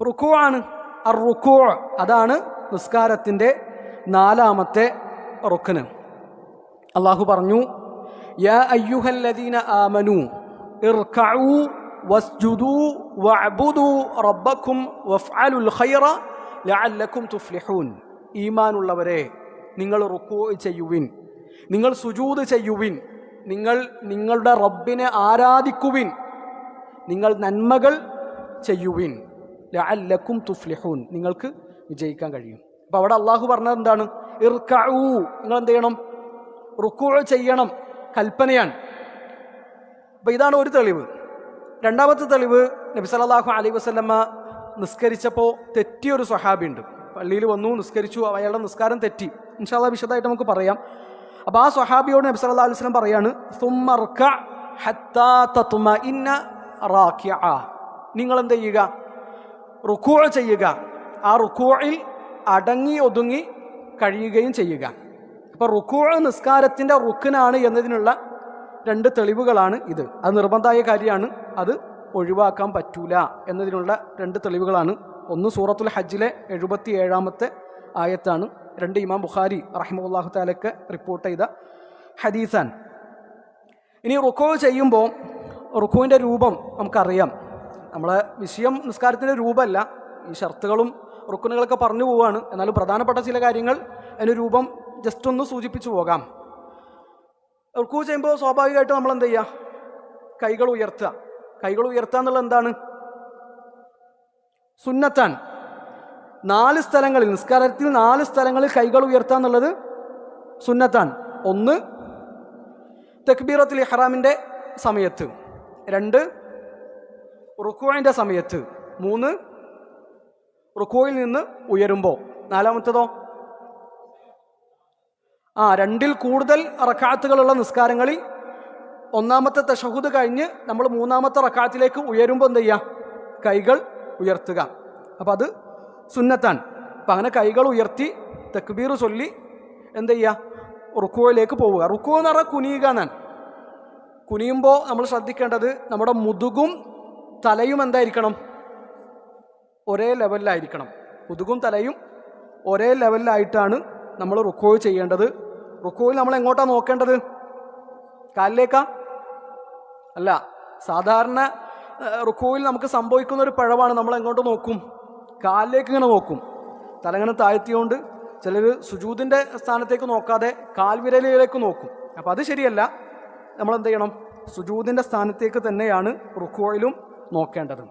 റുക്കൂ ആണ്. റുക്കൂ അതാണ് നിസ്കാരത്തിൻ്റെ 4ാമത്തെ റുക്ന്. അള്ളാഹു പറഞ്ഞു, യാ അയ്യുഹല്ലദീന ആമനൂ ഇർകഉ വസ്ജുദൂ വഅബ്ദൂ റബ്ബക്കും വഫ്അലുൽ ഖൈറ ലഅല്ലക്കും തുഫ്ലിഹൂൻ. ഈമാനുള്ളവരെ, നിങ്ങൾ റുക്കൂ ചെയ്യുവിൻ, നിങ്ങൾ സുജൂദ് ചെയ്യുവിൻ, നിങ്ങൾ നിങ്ങളുടെ റബ്ബിനെ ആരാധിക്കുവിൻ, നിങ്ങൾ നന്മകൾ ചെയ്യുവിൻ, ലഅല്ലക്കും തുഫ്ലിഹൂൻ, നിങ്ങൾക്ക് വിജയിക്കാൻ കഴിയും. അപ്പോൾ അവിടെ അള്ളാഹു പറഞ്ഞത് എന്താണ്? ഇർകഉ, നിങ്ങൾ എന്ത് ചെയ്യണം? റുക്കൂ ചെയ്യണം, കൽപ്പനയാണ്. അപ്പോൾ ഇതാണ് ഒരു തെളിവ്. രണ്ടാമത്തെ തെളിവ്, നബി സല്ലല്ലാഹു അലൈഹി വസല്ലമ നിസ്കരിച്ചപ്പോൾ തെറ്റിയൊരു സ്വഹാബി ഉണ്ട്. പള്ളിയിൽ വന്നു, നിസ്കരിച്ചു, അയാളുടെ നിസ്കാരം തെറ്റി. ഇൻഷാ അല്ലാഹ് വിശദമായിട്ട് നമുക്ക് പറയാം. അപ്പോൾ ആ സ്വഹാബിയോട് നബി സല്ലല്ലാഹു അലൈഹി വസല്ലം പറയാണ്, സുമ്മ ഇർക ഹത്താ തത്മഇന്ന റാകിഅ, നിങ്ങൾ എന്ത് ചെയ്യുക? റുക്കൂ ചെയ്യുക, ആ റുക്കൂഇൽ അടങ്ങി ഒതുങ്ങി കഴിയുകയും ചെയ്യുക. അപ്പോൾ റുക്കൂ നിസ്കാരത്തിൻ്റെ റുക്നാണ് എന്നതിനുള്ള 2 തെളിവുകളാണ് ഇത്. അത് നിർബന്ധമായ കാര്യമാണ്, അത് ഒഴിവാക്കാൻ പറ്റൂല എന്നതിനുള്ള 2 തെളിവുകളാണ്. ഒന്ന് സൂറത്തുൽ ഹജ്ജിലെ 77ാമത്തെ ആയത്താണ്. 2 ഇമാം ബുഖാരി റഹിമഹുല്ലാഹു തആലക്ക് റിപ്പോർട്ട് ചെയ്ത ഹദീസാൻ. ഇനി റുക്കൂ ചെയ്യുമ്പോൾ റുക്കൂവിൻ്റെ രൂപം നമുക്കറിയാം. നമ്മളെ വിഷയം നിസ്കാരത്തിൻ്റെ രൂപമല്ല, ഈ ഷർത്തുകളും റുക്കുനുകളൊക്കെ പറഞ്ഞു പോവുകയാണ്. എന്നാലും പ്രധാനപ്പെട്ട ചില കാര്യങ്ങൾ അതിന് രൂപം ജസ്റ്റ് ഒന്ന് സൂചിപ്പിച്ചു പോകാം. റുക്കൂ ചെയ്യുമ്പോൾ സ്വാഭാവികമായിട്ട് നമ്മൾ എന്ത് ചെയ്യുക? കൈകൾ ഉയർത്തുക. കൈകൾ ഉയർത്തുക എന്നുള്ളത് എന്താണ്? സുന്നത്താൻ. 4 സ്ഥലങ്ങളിൽ, നിസ്കാരത്തിൽ 4 സ്ഥലങ്ങളിൽ കൈകൾ ഉയർത്തുക എന്നുള്ളത് സുന്നത്താൻ. 1 തക്ബീറത്തുൽ ഇഹ്റാമിൻ്റെ സമയത്ത്, 2 റുക്കൂഇൻ്റെ സമയത്ത്, 3 റുക്കൂയിൽ നിന്ന് ഉയരുമ്പോൾ, 4ാമത്തേതോ 2ൽ കൂടുതൽ റക്അത്തുകളുള്ള നിസ്കാരങ്ങളിൽ 1ാമത്തെ തശഹുദ് കഴിഞ്ഞ് നമ്മൾ 3ാമത്തെ റക്അത്തിലേക്ക് ഉയരുമ്പോൾ എന്ത് ചെയ്യുക? കൈകൾ ഉയർത്തുക. അപ്പം അത് സുന്നത്താൻ. അപ്പം അങ്ങനെ കൈകൾ ഉയർത്തി തക്ബീർ ചൊല്ലി എന്ത് ചെയ്യുക? റുക്കൂയിലേക്ക് പോവുക. റുക്കൂ എന്ന് പറഞ്ഞാൽ കുനിയുക എന്നാണ്. കുനിയുമ്പോൾ നമ്മൾ ശ്രദ്ധിക്കേണ്ടത് നമ്മുടെ മുതുകും തലയും എന്തായിരിക്കണം? ഒരേ ലെവലിലായിരിക്കണം. മുതുകും തലയും ഒരേ ലെവലിലായിട്ടാണ് നമ്മൾ റുക്കൂ ചെയ്യേണ്ടത്. റുക്കൂയിൽ നമ്മൾ എങ്ങോട്ടാണ് നോക്കേണ്ടത്? കാലിലേക്കാ? അല്ല. സാധാരണ റുക്കൂയിൽ നമുക്ക് സംഭവിക്കുന്ന ഒരു പിഴവാണ്, നമ്മൾ എങ്ങോട്ട് നോക്കും? കാലിലേക്ക് ഇങ്ങനെ നോക്കും. തല ഇങ്ങനെ താഴ്ത്തിയോണ്ട് ചിലർ സുജൂദിൻ്റെ സ്ഥാനത്തേക്ക് നോക്കാതെ കാൽവിരലിലേക്ക് നോക്കും. അപ്പോൾ അത് ശരിയല്ല. നമ്മൾ എന്ത് ചെയ്യണം? സുജൂദിൻ്റെ സ്ഥാനത്തേക്ക് തന്നെയാണ് റുക്കൂയിലും നോക്കേണ്ടത്.